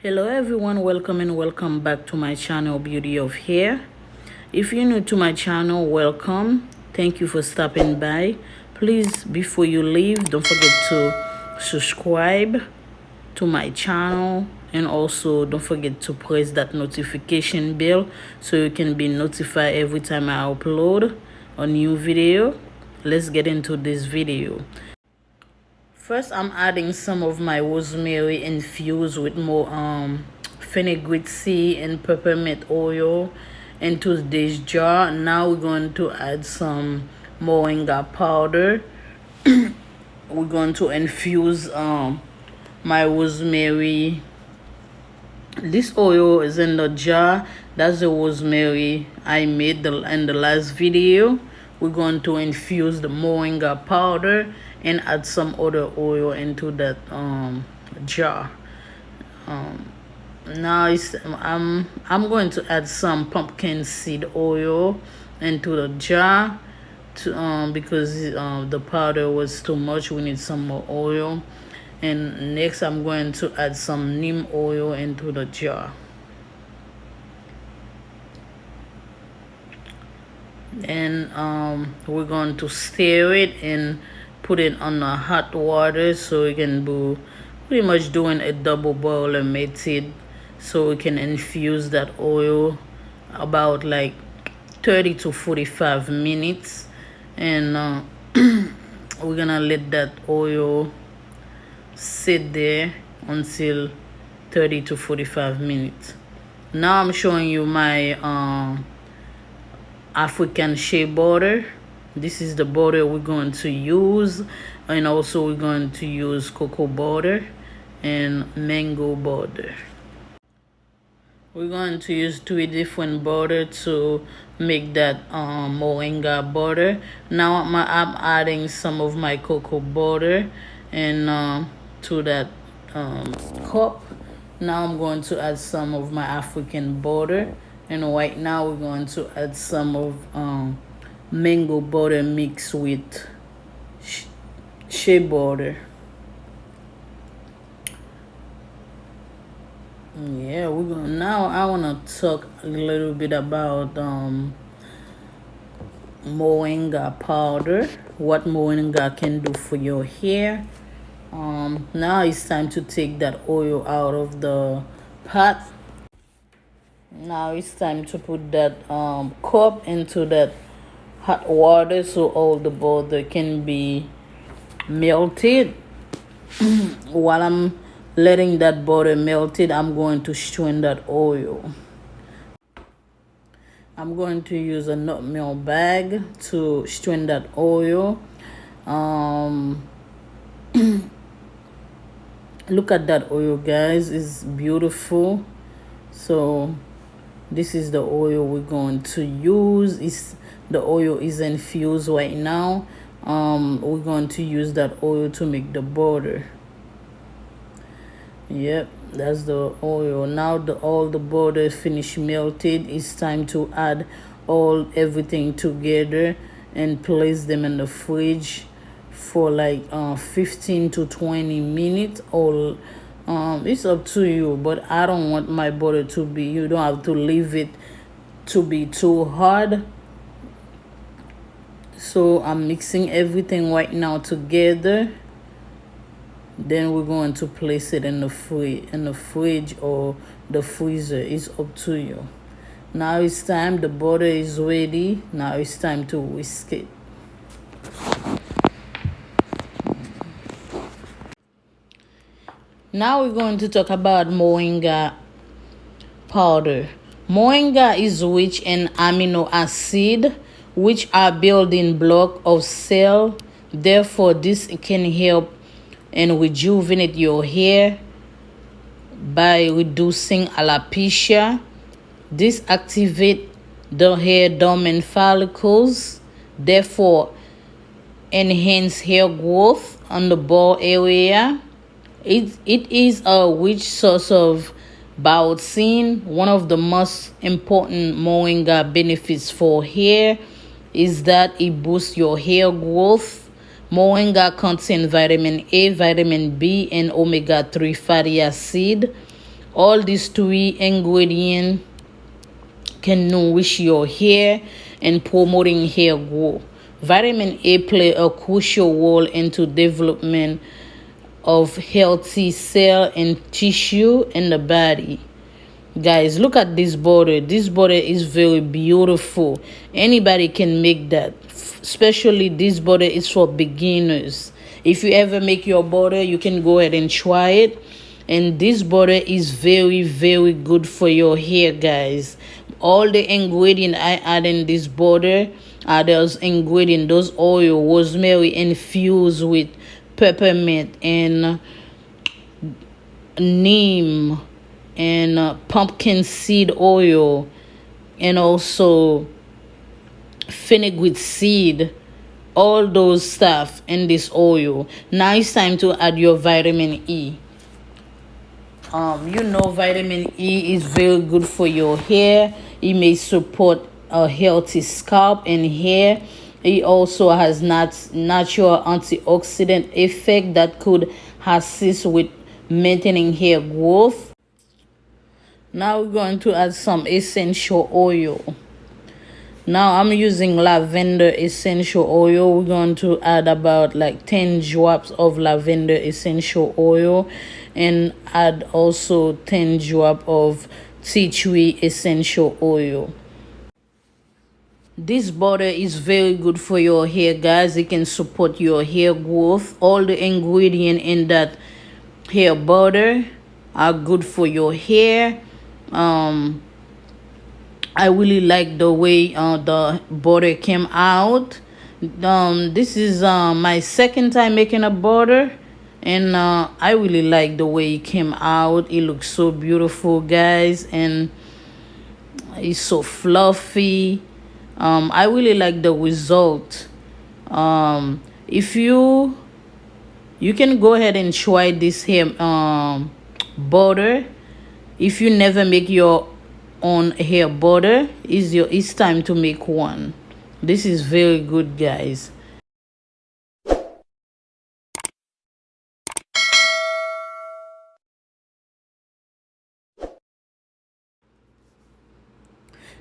Hello everyone, welcome and welcome back to my channel Beauty of Hair. If you're new to my channel, welcome. Thank you for stopping by. Please, before you leave, don't forget to subscribe to my channel, and also don't forget to press that notification bell so you can be notified every time I upload a new video. Let's get into this video. First, I'm adding some of my rosemary infused with more fenugreek seed and peppermint oil into this jar. Now we're going to add some moringa powder. We're going to infuse my rosemary. This oil is in the jar. That's the rosemary I made in the last video. We're going to infuse the moringa powder and add some other oil into that jar. Now I'm going to add some pumpkin seed oil into the jar because the powder was too much. We need some more oil. And next I'm going to add some neem oil into the jar. And we're going to stir it and put it on the hot water so we can be pretty much doing a double boiler method, so we can infuse that oil about like 30 to 45 minutes. And we're gonna let that oil sit there until 30 to 45 minutes. Now I'm showing you my African shea butter. This is the butter we're going to use, and also we're going to use cocoa butter and mango butter. We're going to use 3 different butter to make that moringa butter. Now I'm adding some of my cocoa butter and to that cup. Now I'm going to add some of my African butter, and right now we're going to add some of mango butter mixed with shea butter. Yeah, we're gonna now. I wanna talk a little bit about moringa powder. What moringa can do for your hair. Now it's time to take that oil out of the pot. Now it's time to put that cup into that hot water so all the butter can be melted. While I'm letting that butter melted, I'm going to strain that oil. I'm going to use a nutmeg bag to strain that oil. Look at that oil, guys. It's beautiful. So this is the oil we're going to use. The oil is infused right now. We're going to use that oil to make the butter. Yep, that's the oil. Now all the butter finished melted. It's time to add everything together and place them in the fridge for like 15 to 20 minutes. Or it's up to you, but I don't want my butter to be, you don't have to leave it to be too hard. So I'm mixing everything right now together. Then we're going to place it in the fridge or the freezer. It's up to you. Now it's time. The butter is ready. Now it's time to whisk it. Now we're going to talk about moringa powder. Moringa is rich in amino acid, which are building block of cell. Therefore, this can help and rejuvenate your hair by reducing alopecia. This activates the hair dormant follicles, therefore enhance hair growth on the bald area. It is a rich source of biotin. One of the most important moringa benefits for hair is that it boosts your hair growth. Moringa contains vitamin A, vitamin B, and omega-3 fatty acid, All these three ingredients can nourish your hair and promoting hair growth. Vitamin A play a crucial role into development of healthy cell and tissue in the body. Guys, look at this border. This border is very beautiful. Anybody can make that. Especially this border is for beginners. If you ever make your border, you can go ahead and try it. And this border is very, very good for your hair, guys. All the ingredients I add in this border are those ingredients, those oil, rosemary infused with peppermint and neem and pumpkin seed oil, and also fenugreek seed, all those stuff in this oil. Now it's time to add your vitamin E. Vitamin E is very good for your hair. It may support a healthy scalp and hair. It also has natural antioxidant effect that could assist with maintaining hair growth. Now we're going to add some essential oil. Now I'm using lavender essential oil. We're going to add about like 10 drops of lavender essential oil, and add also 10 drops of tea tree essential oil. This butter is very good for your hair, guys. It can support your hair growth. All the ingredients in that hair butter are good for your hair. I really like the way the butter came out. This is my second time making a butter, and I really like the way it came out. It looks so beautiful, guys, and it's so fluffy. I really like the result. If you can go ahead and try this hair butter. If you never make your own hair butter, it's time to make one. This is very good, guys.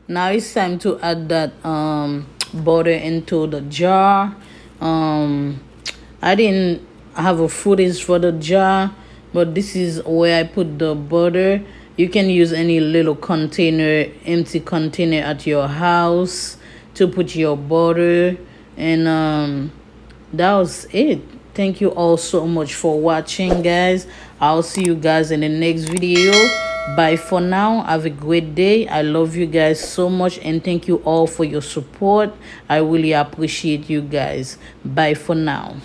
Now it's time to add that butter into the jar. I didn't have a footage for the jar, but this is where I put the butter. You can use any little container, empty container at your house to put your butter. And that was it. Thank you all so much for watching, guys. I'll see you guys in the next video. Bye for now. Have a great day. I love you guys so much, and thank you all for your support. I really appreciate you guys. Bye for now.